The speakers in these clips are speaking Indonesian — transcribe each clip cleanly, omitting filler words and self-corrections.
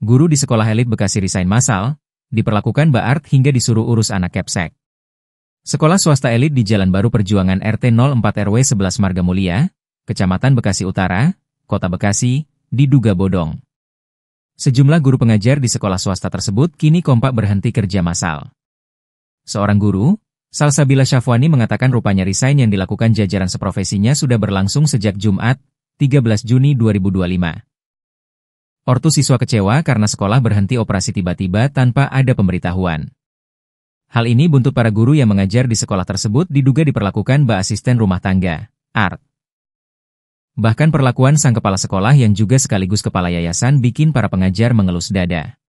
guru di sekolah elit Bekasi resign massal, diperlakukan Baart hingga disuruh urus anak Kepsek. Sekolah swasta elit di Jalan Baru Perjuangan RT 04 RW 11 Marga Mulia, Kecamatan Bekasi Utara, Kota Bekasi, diduga bodong. Sejumlah guru pengajar di sekolah swasta tersebut kini kompak berhenti kerja massal. Seorang guru, Salsabila Syafwani mengatakan rupanya resign yang dilakukan jajaran seprofesinya sudah berlangsung sejak Jumat, 13 Juni 2025. Ortu siswa kecewa karena sekolah berhenti operasi tiba-tiba tanpa ada pemberitahuan. Hal ini buntut para guru yang mengajar di sekolah tersebut diduga diperlakukan Mbak Asisten Rumah Tangga, Art. Bahkan perlakuan sang kepala sekolah yang juga sekaligus kepala yayasan bikin para pengajar mengelus dada.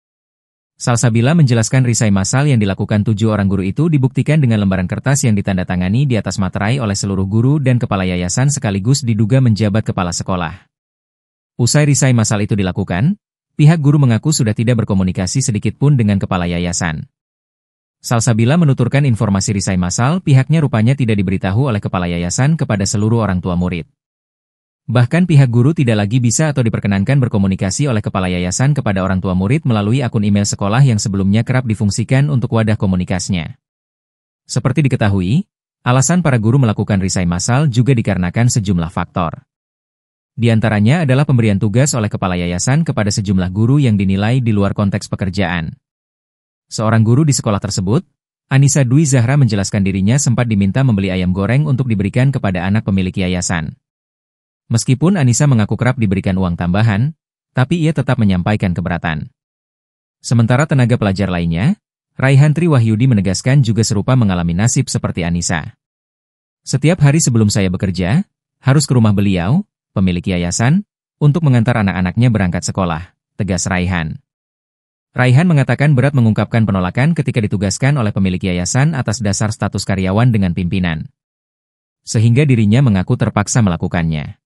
Salsabila menjelaskan resign massal yang dilakukan 7 orang guru itu dibuktikan dengan lembaran kertas yang ditandatangani di atas materai oleh seluruh guru dan kepala yayasan sekaligus diduga menjabat kepala sekolah. Usai resign massal itu dilakukan, pihak guru mengaku sudah tidak berkomunikasi sedikitpun dengan kepala yayasan. Salsabila menuturkan informasi resign massal pihaknya rupanya tidak diberitahu oleh kepala yayasan kepada seluruh orang tua murid. Bahkan pihak guru tidak lagi bisa atau diperkenankan berkomunikasi oleh kepala yayasan kepada orang tua murid melalui akun email sekolah yang sebelumnya kerap difungsikan untuk wadah komunikasinya. Seperti diketahui, alasan para guru melakukan resign massal juga dikarenakan sejumlah faktor. Di antaranya adalah pemberian tugas oleh kepala yayasan kepada sejumlah guru yang dinilai di luar konteks pekerjaan. Seorang guru di sekolah tersebut, Anissa Dwi Zahra menjelaskan dirinya sempat diminta membeli ayam goreng untuk diberikan kepada anak pemilik yayasan. Meskipun Anissa mengaku kerap diberikan uang tambahan, tapi ia tetap menyampaikan keberatan. Sementara tenaga pelajar lainnya, Raihan Tri Wahyudi menegaskan juga serupa mengalami nasib seperti Anissa. Setiap hari sebelum saya bekerja, harus ke rumah beliau, pemilik yayasan, untuk mengantar anak-anaknya berangkat sekolah, tegas Raihan. Raihan mengatakan berat mengungkapkan penolakan ketika ditugaskan oleh pemilik yayasan atas dasar status karyawan dengan pimpinan. Sehingga dirinya mengaku terpaksa melakukannya.